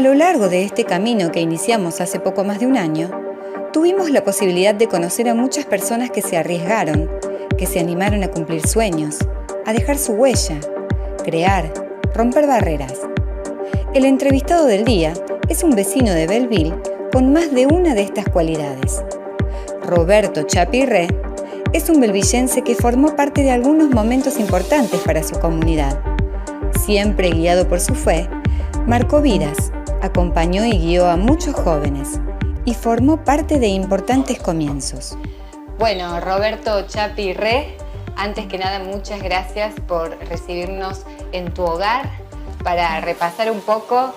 A lo largo de este camino que iniciamos hace poco más de un año, tuvimos la posibilidad de conocer a muchas personas que se arriesgaron, que se animaron a cumplir sueños, a dejar su huella, crear, romper barreras. El entrevistado del día es un vecino de Belleville con más de una de estas cualidades. Roberto Chapí-Ré es un belvillense que formó parte de algunos momentos importantes para su comunidad. Siempre guiado por su fe, marcó vidas, acompañó y guió a muchos jóvenes y formó parte de importantes comienzos. Bueno, Roberto Chapí-Ré, antes que nada muchas gracias por recibirnos en tu hogar para repasar un poco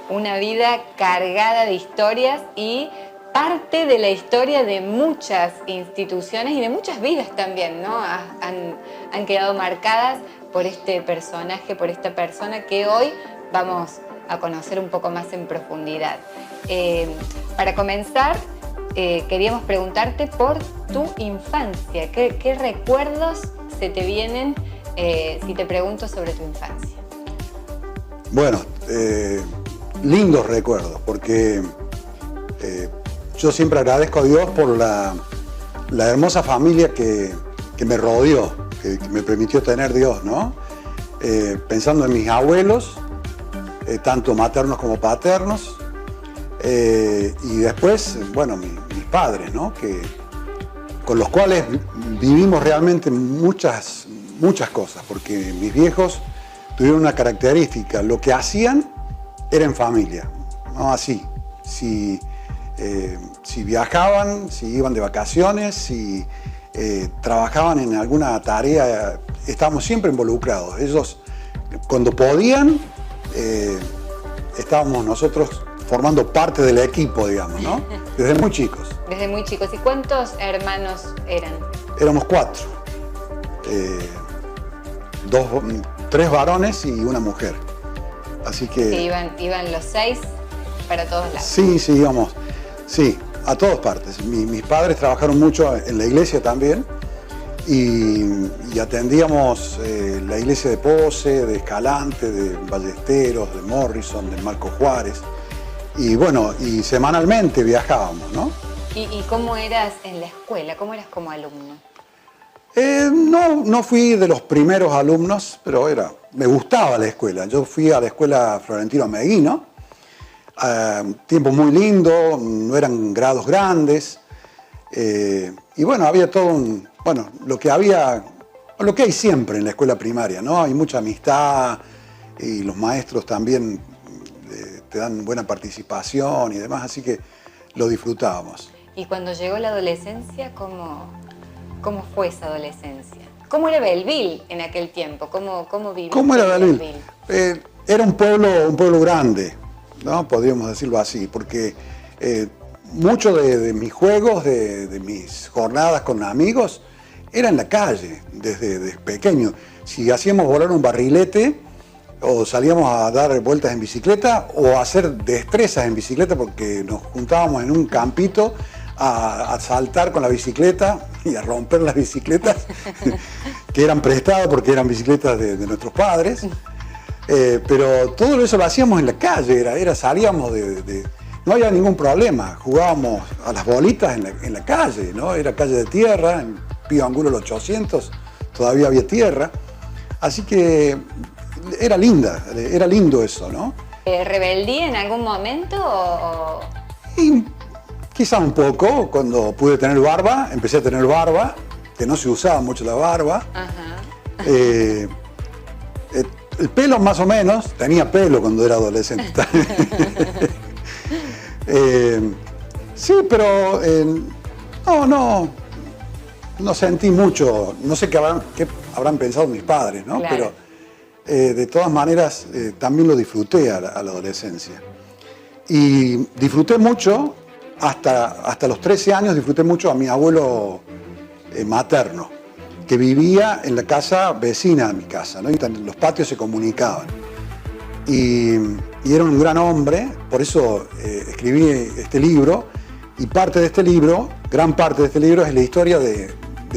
una vida cargada de historias y parte de la historia de muchas instituciones y de muchas vidas también, ¿no? Han quedado marcadas por este personaje, por esta persona que hoy vamos a conocer un poco más en profundidad. Para comenzar, queríamos preguntarte por tu infancia. ¿Qué recuerdos se te vienen si te pregunto sobre tu infancia? Bueno, lindos recuerdos, porque yo siempre agradezco a Dios por la hermosa familia que me rodeó, que me permitió tener Dios, ¿no? Pensando en mis abuelos, tanto maternos como paternos, y después, bueno, mis padres, ¿no? Con los cuales vivimos realmente muchas cosas, porque mis viejos tuvieron una característica: lo que hacían era en familia, no así. Si viajaban, si iban de vacaciones, si trabajaban en alguna tarea, estábamos siempre involucrados. Ellos, cuando podían, estábamos nosotros formando parte del equipo, digamos, ¿no? Desde muy chicos. Desde muy chicos. ¿Y cuántos hermanos eran? Éramos 4. 3 varones y una mujer. Así que... Sí, iban los 6 para todos lados. Sí, íbamos. Sí, a todas partes. Mis padres trabajaron mucho en la iglesia también y atendíamos la iglesia de Pose, de Escalante, de Ballesteros, de Morrison, de Marco Juárez. Y bueno, y semanalmente viajábamos, ¿no? ¿Y cómo eras en la escuela? ¿Cómo eras como alumno? No fui de los primeros alumnos, pero me gustaba la escuela. Yo fui a la escuela Florentino Meguino, tiempo muy lindo, no eran grados grandes, y bueno, había todo lo que hay siempre en la escuela primaria, ¿no? Hay mucha amistad y los maestros también te dan buena participación y demás, así que lo disfrutábamos. Y cuando llegó la adolescencia, ¿cómo fue esa adolescencia? ¿Cómo era Belleville en aquel tiempo? ¿Cómo vivía? ¿Cómo era Belleville? Era un pueblo grande, ¿no? Podríamos decirlo así, porque muchos de mis juegos, de mis jornadas con amigos, era en la calle, desde pequeño. Si hacíamos volar un barrilete, o salíamos a dar vueltas en bicicleta, o a hacer destrezas en bicicleta, porque nos juntábamos en un campito a saltar con la bicicleta y a romper las bicicletas, que eran prestadas porque eran bicicletas de nuestros padres. Pero todo eso lo hacíamos en la calle, salíamos no había ningún problema, jugábamos a las bolitas en la calle, ¿no? Era calle de tierra, en Pío Angulo el 800, todavía había tierra, así que era lindo eso, ¿no? ¿Rebeldía en algún momento Y quizá un poco, cuando pude tener barba, empecé a tener barba, que no se usaba mucho la barba. Ajá. El pelo más o menos, tenía pelo cuando era adolescente. Sí, pero no sentí mucho, no sé qué habrán pensado mis padres, ¿no? Claro. Pero de todas maneras también lo disfruté a la adolescencia. Y disfruté mucho, hasta los 13 años disfruté mucho a mi abuelo materno, que vivía en la casa vecina a mi casa, ¿no? Y los patios se comunicaban. Y era un gran hombre, por eso escribí este libro, y gran parte de este libro es la historia de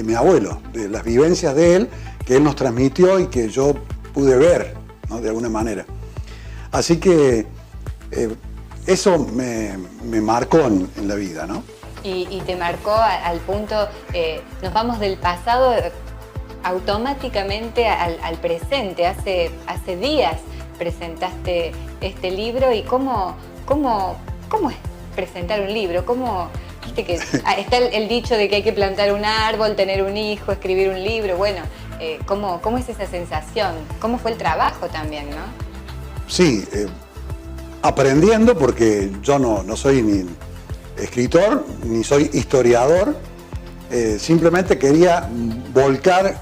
mi abuelo, de las vivencias de él, que él nos transmitió y que yo pude ver, ¿no? De alguna manera. Así que eso me marcó en la vida, ¿no? Y te marcó al punto, nos vamos del pasado automáticamente al presente. Hace días presentaste este libro y ¿cómo es presentar un libro? Viste que está el dicho de que hay que plantar un árbol, tener un hijo, escribir un libro. Bueno, ¿cómo es esa sensación? ¿Cómo fue el trabajo también, no? Sí, aprendiendo, porque yo no soy ni escritor, ni soy historiador, simplemente quería volcar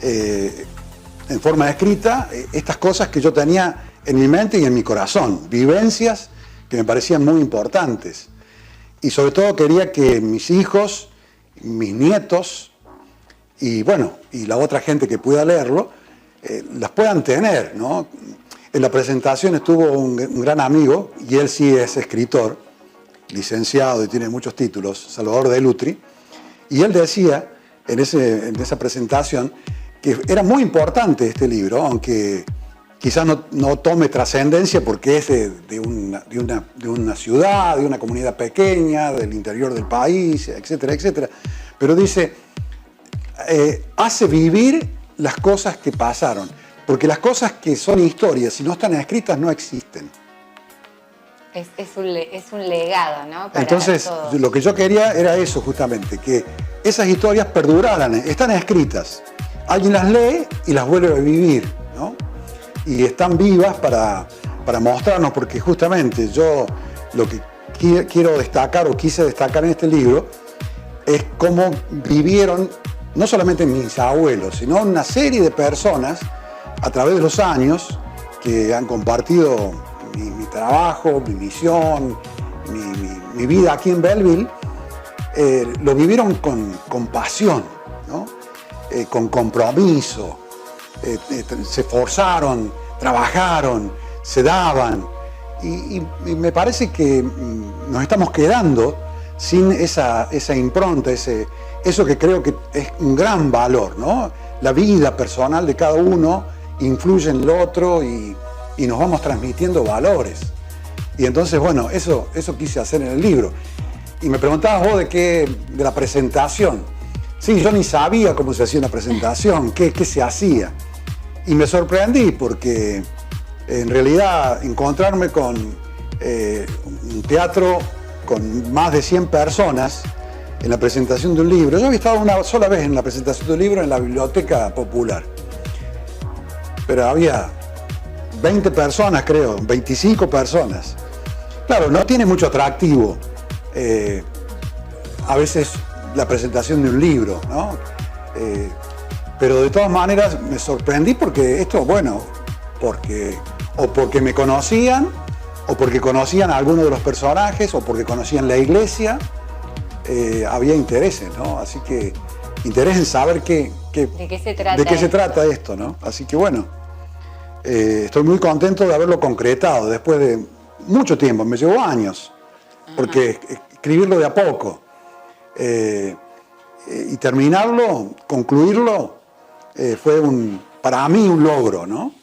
en forma escrita estas cosas que yo tenía en mi mente y en mi corazón, vivencias que me parecían muy importantes. Y sobre todo quería que mis hijos, mis nietos y bueno, y la otra gente que pueda leerlo, las puedan tener, ¿no? En la presentación estuvo un gran amigo, y él sí es escritor, licenciado y tiene muchos títulos, Salvador de Lutri, y él decía en esa presentación que era muy importante este libro, aunque quizás no tome trascendencia porque es de una ciudad, de una comunidad pequeña, del interior del país, etcétera, etcétera. Pero dice, hace vivir las cosas que pasaron, porque las cosas que son historias, si no están escritas, no existen. Es un legado, ¿no? Entonces, todos. Lo que yo quería era eso justamente, que esas historias perduraran, están escritas. Alguien las lee y las vuelve a vivir, ¿no? Y están vivas para mostrarnos, porque justamente yo lo que quiero destacar o quise destacar en este libro es cómo vivieron no solamente mis abuelos, sino una serie de personas a través de los años que han compartido mi trabajo, mi misión, mi vida aquí en Belleville, lo vivieron con pasión, ¿no? Con compromiso. Se esforzaron, trabajaron, se daban y me parece que nos estamos quedando sin esa impronta, eso que creo que es un gran valor, ¿no? La vida personal de cada uno influye en el otro y nos vamos transmitiendo valores. Y entonces, bueno, eso quise hacer en el libro. Y me preguntabas vos de la presentación. Sí, yo ni sabía cómo se hacía una presentación, qué se hacía. Y me sorprendí porque en realidad encontrarme con un teatro con más de 100 personas en la presentación de un libro. Yo había estado una sola vez en la presentación de un libro en la Biblioteca Popular. Pero había 20 personas, creo, 25 personas. Claro, no tiene mucho atractivo a veces la presentación de un libro, ¿no? Pero de todas maneras me sorprendí porque esto, bueno, porque me conocían, o porque conocían a alguno de los personajes, o porque conocían la iglesia, había intereses, ¿no? Así que interés en saber ¿De qué se trata esto, ¿no? Así que bueno, estoy muy contento de haberlo concretado después de mucho tiempo, me llevó años, porque escribirlo de a poco y terminarlo, concluirlo, fue para mí un logro, ¿no?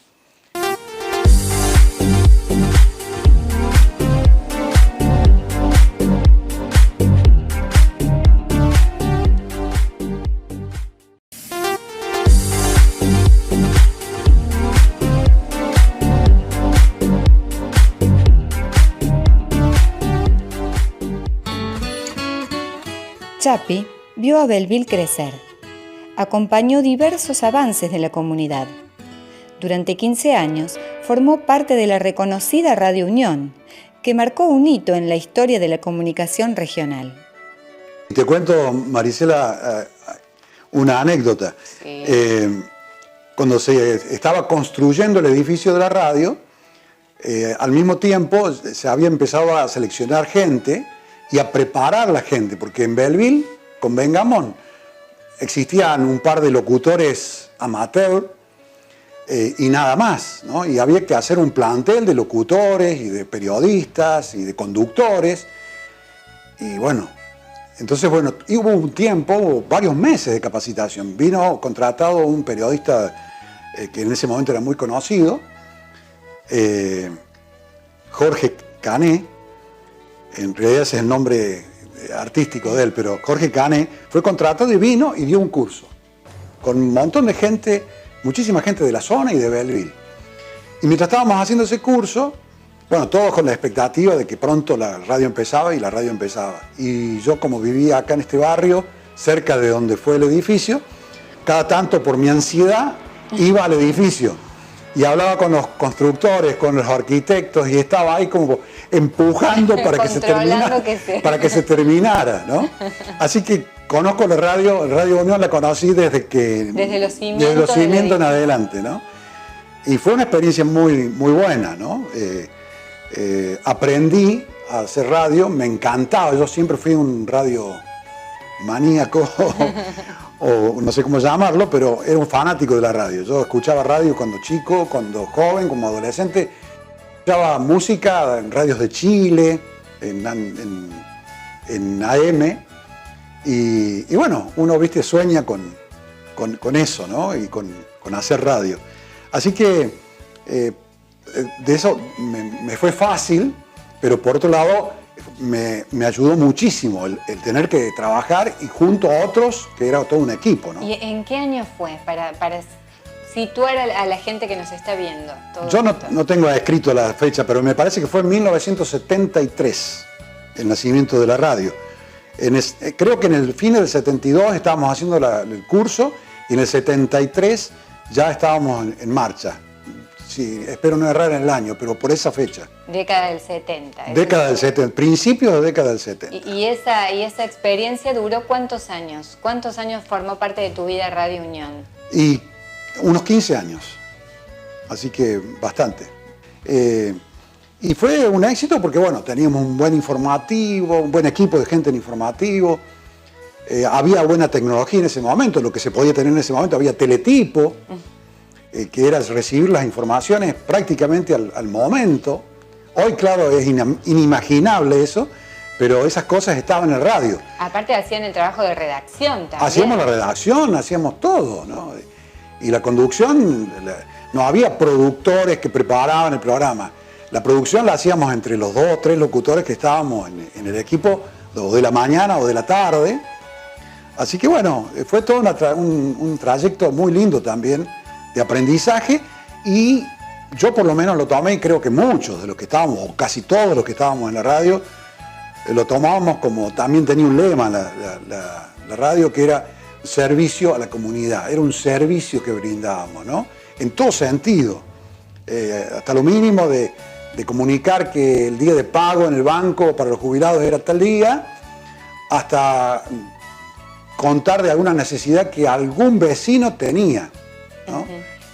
Chapí vio a Belleville crecer. Acompañó diversos avances de la comunidad. Durante 15 años formó parte de la reconocida Radio Unión, que marcó un hito en la historia de la comunicación regional. Te cuento, Marisela, una anécdota. Sí. Cuando se estaba construyendo el edificio de la radio, al mismo tiempo se había empezado a seleccionar gente y a preparar la gente, porque en Belleville, con Vengamón, existían un par de locutores amateur y nada más, ¿no? Y había que hacer un plantel de locutores y de periodistas y de conductores. Y bueno, entonces, bueno, y hubo varios meses de capacitación. Vino contratado un periodista que en ese momento era muy conocido, Jorge Cané, en realidad ese es el nombre artístico de él, pero Jorge Cané fue contratado y vino y dio un curso con un montón de gente, muchísima gente de la zona y de Belleville. Y mientras estábamos haciendo ese curso, bueno, todos con la expectativa de que pronto la radio empezaba y la radio empezaba. Y yo, como vivía acá en este barrio, cerca de donde fue el edificio, cada tanto por mi ansiedad iba al edificio y hablaba con los constructores, con los arquitectos, y estaba ahí como empujando para que se terminara, ¿no? Así que conozco la Radio Unión, la conocí desde los cimientos en adelante, ¿no? Y fue una experiencia muy buena, ¿no? Aprendí a hacer radio, me encantaba, yo siempre fui un radio maníaco o no sé cómo llamarlo, pero era un fanático de la radio. Yo escuchaba radio cuando chico, cuando joven, como adolescente. Escuchaba música en radios de Chile, en AM. Y bueno, uno, viste, sueña con eso, ¿no? Y con hacer radio. Así que de eso me fue fácil, pero por otro lado me ayudó muchísimo el tener que trabajar y junto a otros, que era todo un equipo, ¿no? ¿Y en qué año fue para situar a la gente que nos está viendo? Yo no tengo escrito la fecha, pero me parece que fue en 1973 el nacimiento de la radio. Creo que en el fin del 72 estábamos haciendo el curso y en el 73 ya estábamos en marcha. Sí, espero no errar en el año, pero por esa fecha. Década del 70. Década del 70, principios de década del 70. ¿Y esa experiencia duró cuántos años? ¿Cuántos años formó parte de tu vida Radio Unión? Y unos 15 años, así que bastante. Y fue un éxito porque, bueno, teníamos un buen informativo, un buen equipo de gente en informativo, había buena tecnología en ese momento, lo que se podía tener en ese momento, había teletipo, que era recibir las informaciones prácticamente al momento. Hoy, claro, es inimaginable eso, pero esas cosas estaban en el radio. Aparte hacían el trabajo de redacción también. Hacíamos la redacción, hacíamos todo, ¿no? Y la conducción, no había productores que preparaban el programa. La producción la hacíamos entre los 2 o 3 locutores que estábamos en el equipo, o de la mañana o de la tarde. Así que bueno, fue todo un trayecto muy lindo también de aprendizaje, y yo por lo menos lo tomé, y creo que muchos de los que estábamos, o casi todos los que estábamos en la radio, lo tomábamos como, también tenía un lema la radio, que era servicio a la comunidad. Era un servicio que brindábamos, ¿no? En todo sentido, hasta lo mínimo de comunicar que el día de pago en el banco para los jubilados era tal día, hasta contar de alguna necesidad que algún vecino tenía, ¿no?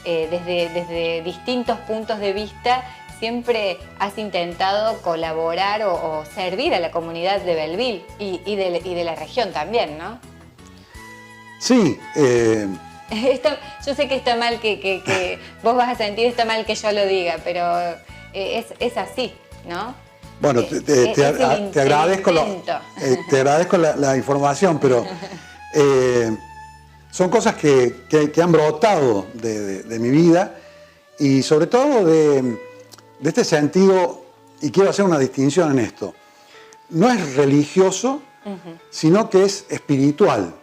Desde distintos puntos de vista siempre has intentado colaborar o servir a la comunidad de Belleville y de la región también, ¿no? Sí. Yo sé que está mal que vos vas a sentir, está mal que yo lo diga, pero es así, ¿no? Bueno, te agradezco la información, pero son cosas que han brotado de mi vida, y sobre todo de este sentido, y quiero hacer una distinción en esto. No es religioso, sino que es espiritual.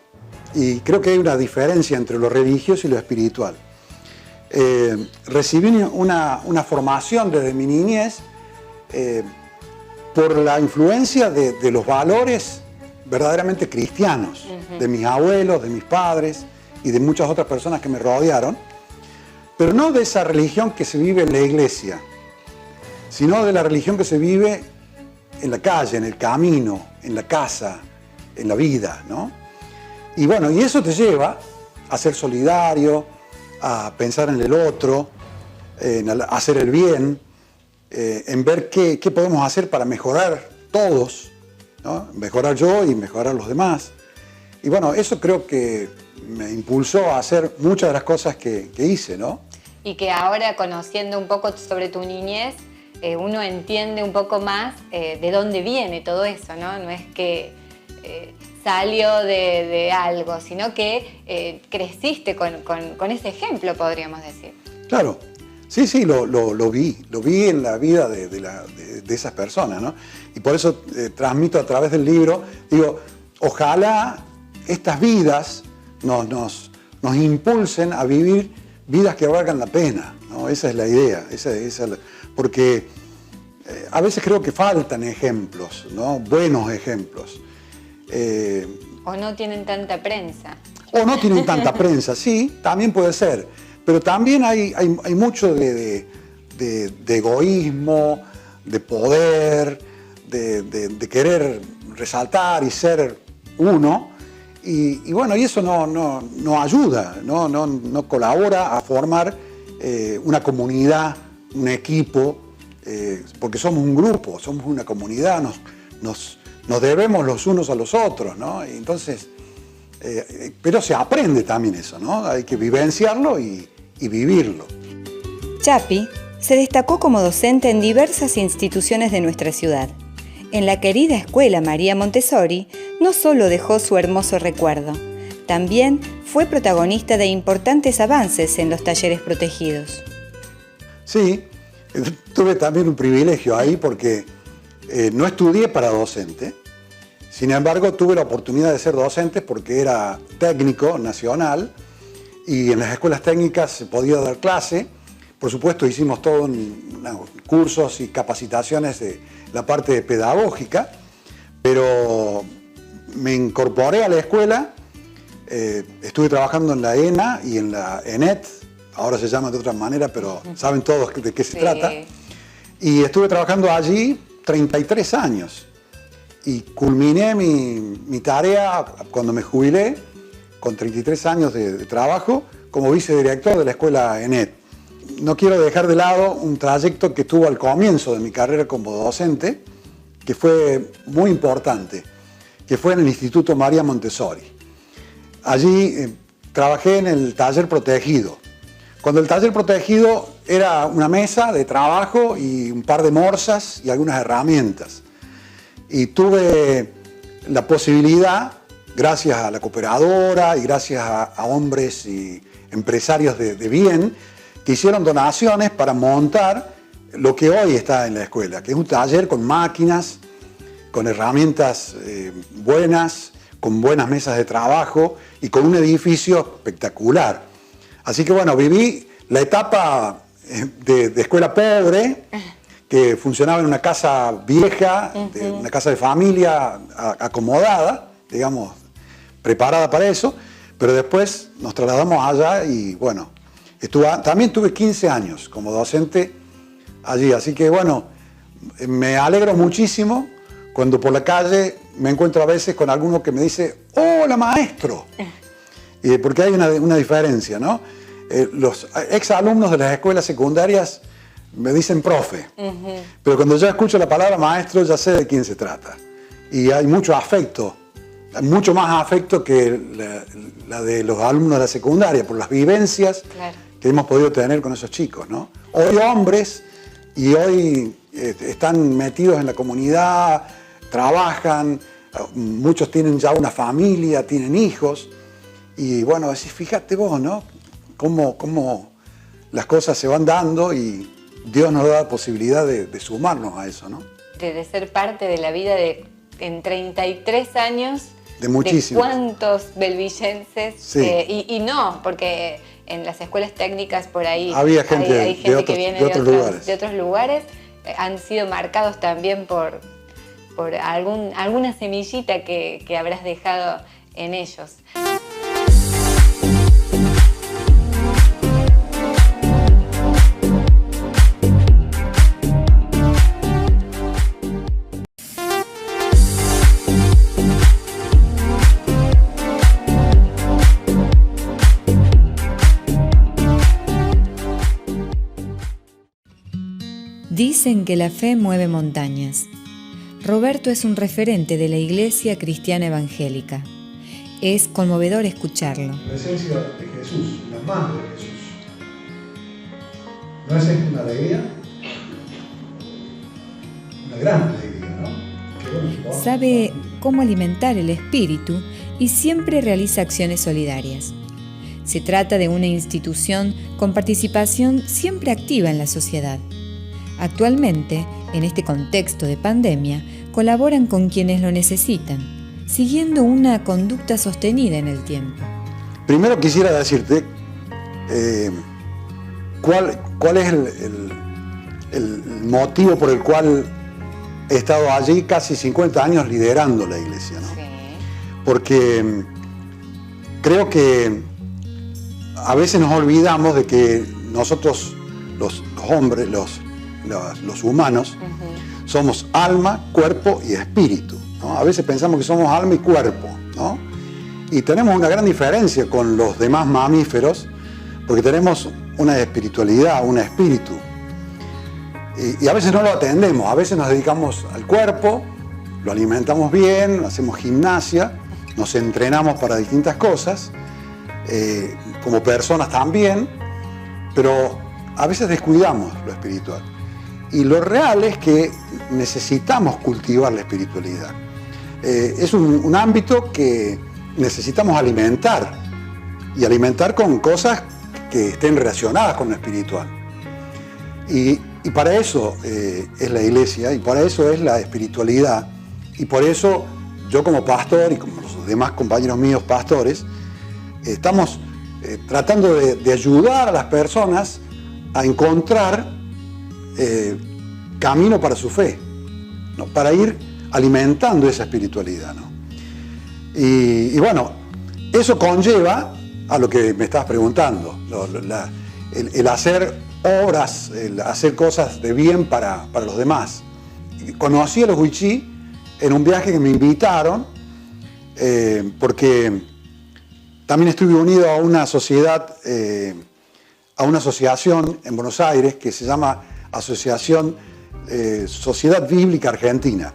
Y creo que hay una diferencia entre lo religioso y lo espiritual. Recibí una formación desde mi niñez por la influencia de los valores verdaderamente cristianos, de mis abuelos, de mis padres y de muchas otras personas que me rodearon, pero no de esa religión que se vive en la iglesia, sino de la religión que se vive en la calle, en el camino, en la casa, en la vida, ¿no? Y bueno, y eso te lleva a ser solidario, a pensar en el otro, en hacer el bien, en ver qué podemos hacer para mejorar todos, ¿no? Mejorar yo y mejorar los demás. Y bueno, eso creo que me impulsó a hacer muchas de las cosas que hice, ¿no? Y que ahora, conociendo un poco sobre tu niñez, uno entiende un poco más de dónde viene todo eso, ¿no? No es que salió de algo, sino que creciste con ese ejemplo, podríamos decir. Claro. Sí, lo vi en la vida de esas personas, ¿no? Y por eso transmito a través del libro, digo, ojalá estas vidas nos impulsen a vivir vidas que valgan la pena, ¿no? Esa es la idea, porque a veces creo que faltan ejemplos, ¿no? Buenos ejemplos. O no tienen tanta prensa. O no tienen tanta prensa, sí, también puede ser. Pero también hay mucho de egoísmo, de poder, de querer resaltar y ser uno. Y bueno, y eso no ayuda, no colabora a formar una comunidad, un equipo, porque somos un grupo, somos una comunidad, nos debemos los unos a los otros, ¿no? Y entonces, pero se aprende también eso, ¿no? Hay que vivenciarlo y vivirlo. Chapí se destacó como docente en diversas instituciones de nuestra ciudad. En la querida escuela María Montessori no solo dejó su hermoso recuerdo, también fue protagonista de importantes avances en los talleres protegidos. Sí, tuve también un privilegio ahí porque no estudié para docente, sin embargo tuve la oportunidad de ser docente porque era técnico nacional y en las escuelas técnicas se podía dar clase. Por supuesto hicimos todos cursos y capacitaciones de la parte pedagógica, pero me incorporé a la escuela, estuve trabajando en la ENA y en la ENET, ahora se llama de otra manera, pero saben todos de qué se trata, y estuve trabajando allí 33 años y culminé mi tarea cuando me jubilé, con 33 años de trabajo, como vicedirector de la escuela ENET. No quiero dejar de lado un trayecto que tuvo al comienzo de mi carrera como docente, que fue muy importante, que fue en el Instituto María Montessori. Allí trabajé en el taller protegido. Cuando el taller protegido era una mesa de trabajo y un par de morsas y algunas herramientas. Y tuve la posibilidad, gracias a la cooperadora y gracias a hombres y empresarios de bien, que hicieron donaciones para montar lo que hoy está en la escuela, que es un taller con máquinas, con herramientas buenas, con buenas mesas de trabajo y con un edificio espectacular. Así que bueno, viví la etapa de escuela pobre, que funcionaba en una casa vieja, una casa de familia acomodada, digamos, preparada para eso, pero después nos trasladamos allá y bueno, también tuve 15 años como docente allí, así que bueno, me alegro muchísimo cuando por la calle me encuentro a veces con alguno que me dice, ¡hola maestro! Porque hay una diferencia, ¿no? Los exalumnos de las escuelas secundarias me dicen profe, pero cuando yo escucho la palabra maestro ya sé de quién se trata. Y hay mucho afecto, mucho más afecto que la de los alumnos de la secundaria, por las vivencias que hemos podido tener con esos chicos, ¿no? Hoy hombres, y hoy están metidos en la comunidad, trabajan, muchos tienen ya una familia, tienen hijos, y bueno, fíjate vos, ¿no? Cómo las cosas se van dando y Dios nos da la posibilidad de sumarnos a eso, ¿no? De ser parte de la vida en 33 años. De muchísimos. De cuántos belvillenses. Sí. Y no, porque en las escuelas técnicas por ahí había gente, hay gente que viene de otros lugares. Han sido marcados también por alguna semillita que habrás dejado en ellos. Dicen que la fe mueve montañas. Roberto es un referente de la Iglesia Cristiana Evangélica. Es conmovedor escucharlo. La esencia de Jesús, la mano de Jesús. ¿No es una alegría? Una gran alegría, ¿no? Sabe cómo alimentar el espíritu y siempre realiza acciones solidarias. Se trata de una institución con participación siempre activa en la sociedad. Actualmente, en este contexto de pandemia, colaboran con quienes lo necesitan, siguiendo una conducta sostenida en el tiempo. Primero quisiera decirte cuál es el motivo por el cual he estado allí casi 50 años liderando la iglesia, ¿no? Sí. Porque creo que a veces nos olvidamos de que nosotros, los hombres, los humanos, somos alma, cuerpo y espíritu, ¿no? A veces pensamos que somos alma y cuerpo, ¿no? Y tenemos una gran diferencia con los demás mamíferos, porque tenemos una espiritualidad, un espíritu. Y a veces no lo atendemos, a veces nos dedicamos al cuerpo, lo alimentamos bien, hacemos gimnasia, nos entrenamos para distintas cosas, como personas también, pero a veces descuidamos lo espiritual. Y lo real es que necesitamos cultivar la espiritualidad. Es un ámbito que necesitamos alimentar, y alimentar con cosas que estén relacionadas con lo espiritual. Y para eso es la iglesia, y para eso es la espiritualidad, y por eso yo como pastor y como los demás compañeros míos pastores, estamos tratando de ayudar a las personas a encontrar camino para su fe, ¿no? Para ir alimentando esa espiritualidad, ¿no? Y bueno, eso conlleva a lo que me estabas preguntando, el hacer obras, el hacer cosas de bien para los demás. Conocí a los Wichí en un viaje que me invitaron, porque también estuve unido a una sociedad, a una asociación en Buenos Aires que se llama Sociedad Bíblica Argentina,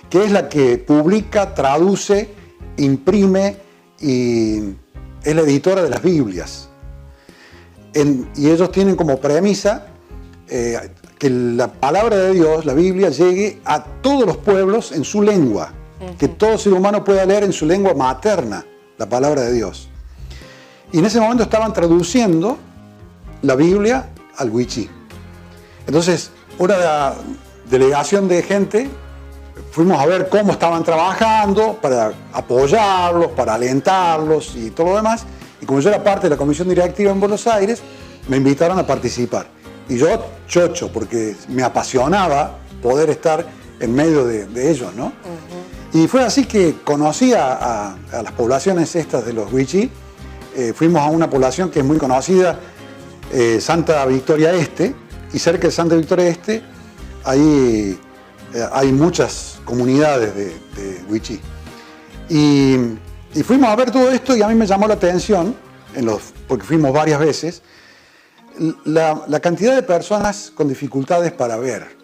que es la que publica, traduce, imprime y es la editora de las Biblias. Y ellos tienen como premisa que la palabra de Dios, la Biblia, llegue a todos los pueblos en su lengua, que todo ser humano pueda leer en su lengua materna la palabra de Dios. Y en ese momento estaban traduciendo la Biblia al Wichí. Entonces, una delegación de gente fuimos a ver cómo estaban trabajando para apoyarlos, para alentarlos y todo lo demás. Y como yo era parte de la comisión directiva en Buenos Aires, me invitaron a participar. Y yo chocho, porque me apasionaba poder estar en medio de ellos, ¿no? Y fue así que conocí a las poblaciones estas de los Wichí. Fuimos a una población que es muy conocida, Santa Victoria Este, y cerca de Santa Victoria Este ahí hay muchas comunidades de Wichí. Y fuimos a ver todo esto y a mí me llamó la atención, porque fuimos varias veces, la cantidad de personas con dificultades para ver.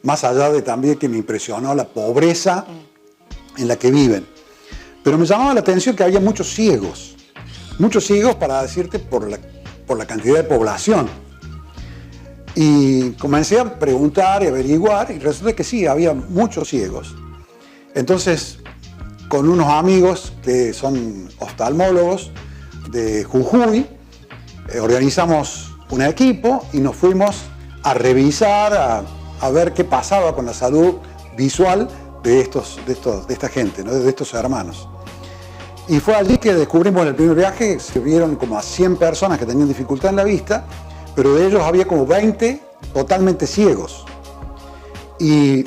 Más allá de también que me impresionó la pobreza en la que viven. Pero me llamaba la atención que había muchos ciegos para decirte por la cantidad de población. Y comencé a preguntar y averiguar y resulta que sí, había muchos ciegos. Entonces, con unos amigos que son oftalmólogos de Jujuy, organizamos un equipo y nos fuimos a revisar, a ver qué pasaba con la salud visual de esta gente, ¿no? De estos hermanos. Y fue allí que descubrimos en el primer viaje que se vieron como a 100 personas que tenían dificultad en la vista, pero de ellos había como 20 totalmente ciegos. Y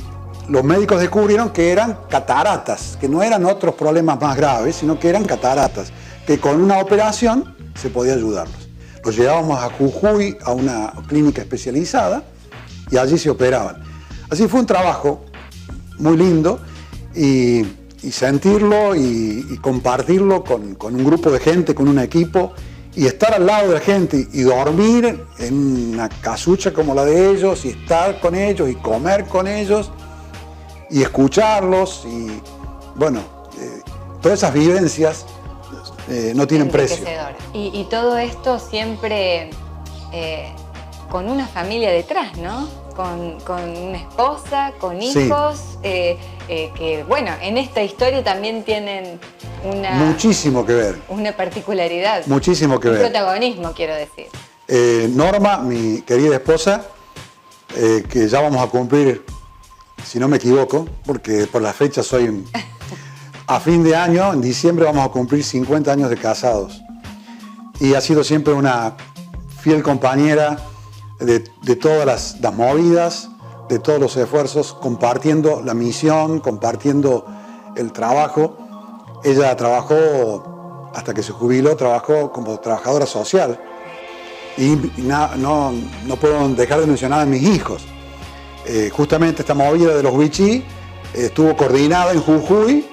los médicos descubrieron que eran cataratas, que no eran otros problemas más graves, sino que eran cataratas, que con una operación se podía ayudarlos. Los llevábamos a Jujuy, a una clínica especializada, y allí se operaban. Así fue un trabajo muy lindo, y sentirlo y compartirlo con un grupo de gente, con un equipo, y estar al lado de la gente y dormir en una casucha como la de ellos, y estar con ellos y comer con ellos y escucharlos, y bueno, todas esas vivencias no tienen precio. Y todo esto siempre con una familia detrás, ¿no? con una esposa, con hijos, que bueno, en esta historia también tienen muchísimo que ver. Una particularidad. Muchísimo que ver. Un protagonismo, quiero decir. Norma, mi querida esposa, que ya vamos a cumplir, si no me equivoco, porque por la fecha soy... A fin de año, en diciembre, vamos a cumplir 50 años de casados. Y ha sido siempre una fiel compañera de todas las movidas, de todos los esfuerzos, compartiendo la misión, compartiendo el trabajo. Ella trabajó, hasta que se jubiló, trabajó como trabajadora social. Y no puedo dejar de mencionar a mis hijos. Justamente esta movida de los Wichí estuvo coordinada en Jujuy,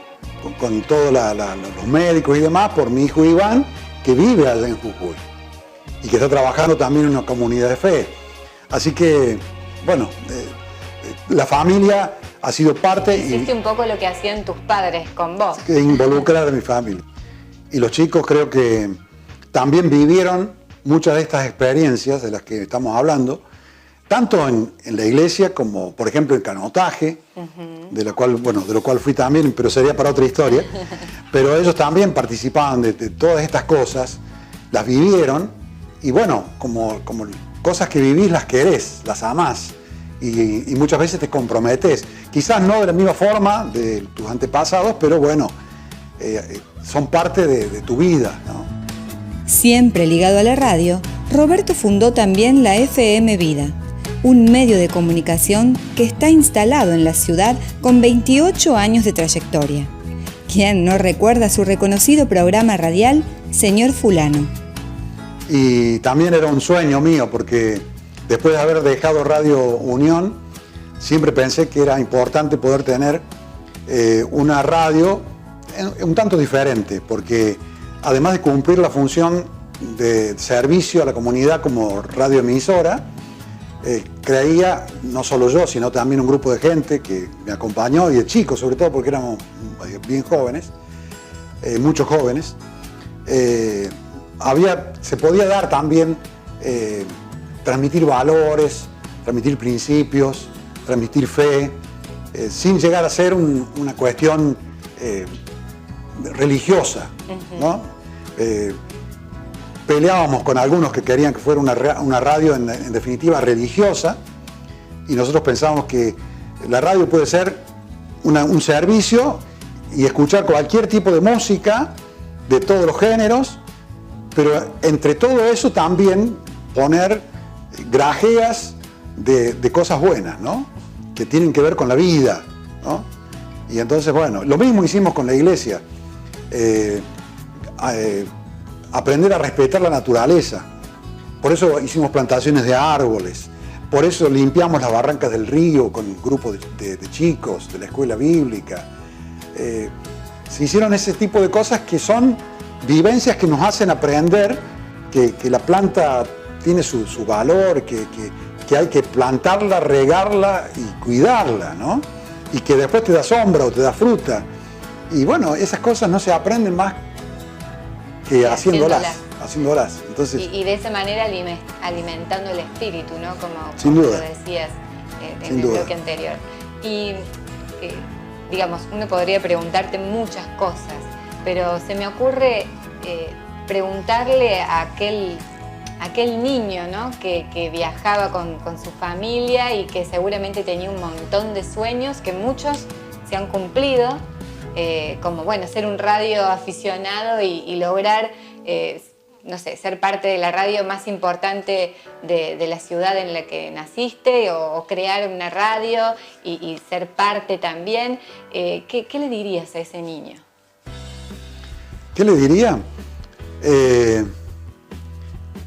con todos los médicos y demás, por mi hijo Iván, que vive allá en Jujuy y que está trabajando también en una comunidad de fe. Así que, bueno, la familia ha sido parte... Hiciste un poco lo que hacían tus padres con vos. Involucrar a mi familia. Y los chicos creo que también vivieron muchas de estas experiencias de las que estamos hablando, tanto en la iglesia como, por ejemplo, el canotaje, de lo cual fui también, pero sería para otra historia. Pero ellos también participaban de todas estas cosas, las vivieron, y bueno, como cosas que vivís las querés, las amás, y muchas veces te comprometes. Quizás no de la misma forma de tus antepasados, pero bueno, son parte de tu vida, ¿no? Siempre ligado a la radio, Roberto fundó también la FM Vida, un medio de comunicación que está instalado en la ciudad con 28 años de trayectoria. ¿Quién no recuerda su reconocido programa radial, Señor Fulano? Y también era un sueño mío, porque después de haber dejado Radio Unión, siempre pensé que era importante poder tener una radio un tanto diferente, porque además de cumplir la función de servicio a la comunidad como radioemisora, creía, no solo yo, sino también un grupo de gente que me acompañó, y de chicos sobre todo, porque éramos bien jóvenes, muchos jóvenes, se podía dar también, transmitir valores, transmitir principios, transmitir fe, sin llegar a ser una cuestión religiosa, ¿no? Peleábamos con algunos que querían que fuera una radio en definitiva religiosa, y nosotros pensábamos que la radio puede ser un servicio y escuchar cualquier tipo de música de todos los géneros, pero entre todo eso también poner grajeas de cosas buenas, ¿no? Que tienen que ver con la vida, ¿no? Y entonces, bueno, lo mismo hicimos con la iglesia. Aprender a respetar la naturaleza. Por eso hicimos plantaciones de árboles, por eso limpiamos las barrancas del río con un grupo de chicos de la escuela bíblica. Se hicieron ese tipo de cosas que son vivencias que nos hacen aprender que la planta tiene su valor, que hay que plantarla, regarla y cuidarla, ¿no? Y que después te da sombra o te da fruta. Y bueno, esas cosas no se aprenden más que haciéndolas. Entonces, y de esa manera alimentando el espíritu, ¿no? Sin como duda. lo decías en el bloque anterior. Y digamos, uno podría preguntarte muchas cosas, pero se me ocurre preguntarle a aquel niño, ¿no? que viajaba con su familia y que seguramente tenía un montón de sueños, que muchos se han cumplido, como bueno, ser un radio aficionado y lograr, no sé, ser parte de la radio más importante de la ciudad en la que naciste, o crear una radio y ser parte también. ¿Qué le dirías a ese niño? ¿Qué le diría?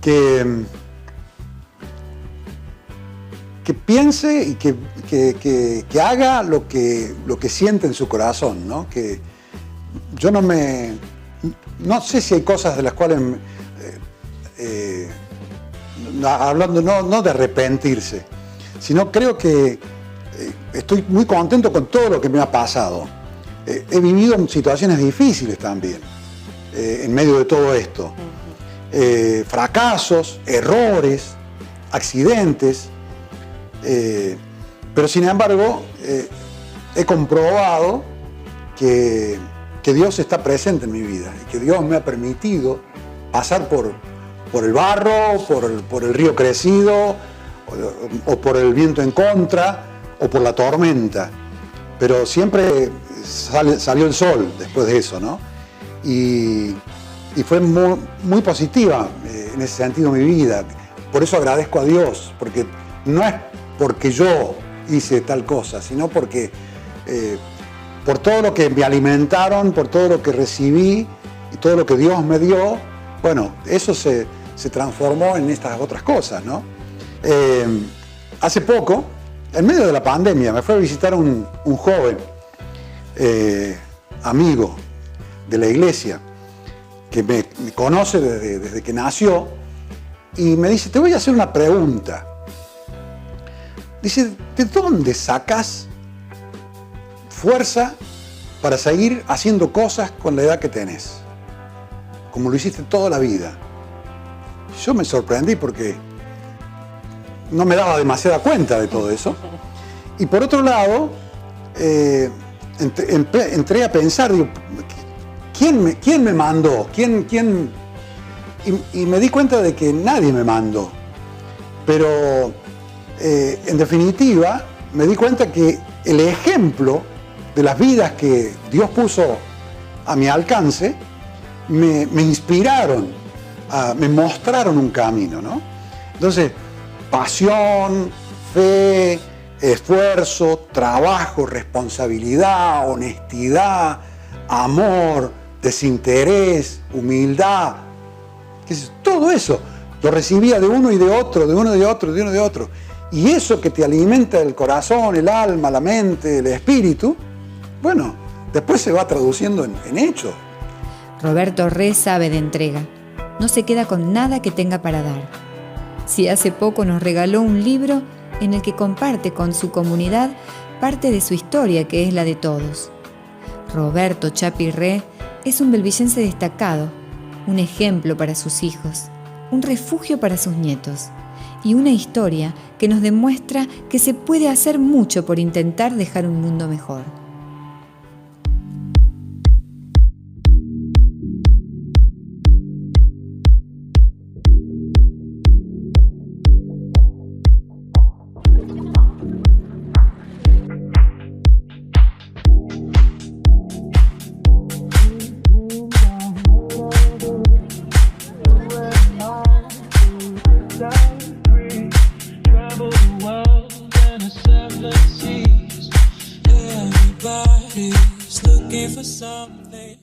Que piense y que haga lo que siente en su corazón, ¿no? Que yo no sé si hay cosas de las cuales, hablando no de arrepentirse, sino creo que estoy muy contento con todo lo que me ha pasado. He vivido en situaciones difíciles también, en medio de todo esto. Fracasos, errores, accidentes, Pero sin embargo, he comprobado que Dios está presente en mi vida y que Dios me ha permitido pasar por el barro, por el río crecido, o por el viento en contra, o por la tormenta. Pero siempre salió el sol después de eso, ¿no? Y fue muy positiva en ese sentido mi vida. Por eso agradezco a Dios, porque no es porque yo hice tal cosa, sino porque por todo lo que me alimentaron, por todo lo que recibí y todo lo que Dios me dio, bueno, eso se transformó en estas otras cosas, ¿no? Hace poco, en medio de la pandemia, me fue a visitar un joven amigo de la iglesia que me conoce desde que nació y me dice, te voy a hacer una pregunta. Dice, ¿de dónde sacas fuerza para seguir haciendo cosas con la edad que tenés? Como lo hiciste toda la vida. Yo me sorprendí porque no me daba demasiada cuenta de todo eso. Y por otro lado, entré a pensar, digo, ¿quién me mandó? ¿Quién? Y me di cuenta de que nadie me mandó. Pero en definitiva, me di cuenta que el ejemplo de las vidas que Dios puso a mi alcance me inspiraron, me mostraron un camino, ¿no? Entonces, pasión, fe, esfuerzo, trabajo, responsabilidad, honestidad, amor, desinterés, humildad, todo eso lo recibía de uno y de otro, de uno y de otro, de uno y de otro. Y eso que te alimenta el corazón, el alma, la mente, el espíritu, bueno, después se va traduciendo en hechos. Roberto Re sabe de entrega. No se queda con nada que tenga para dar. Si hace poco nos regaló un libro en el que comparte con su comunidad parte de su historia, que es la de todos. Roberto Chapi Re es un belvillense destacado, un ejemplo para sus hijos, un refugio para sus nietos y una historia que nos demuestra que se puede hacer mucho por intentar dejar un mundo mejor. Everybody's looking for something.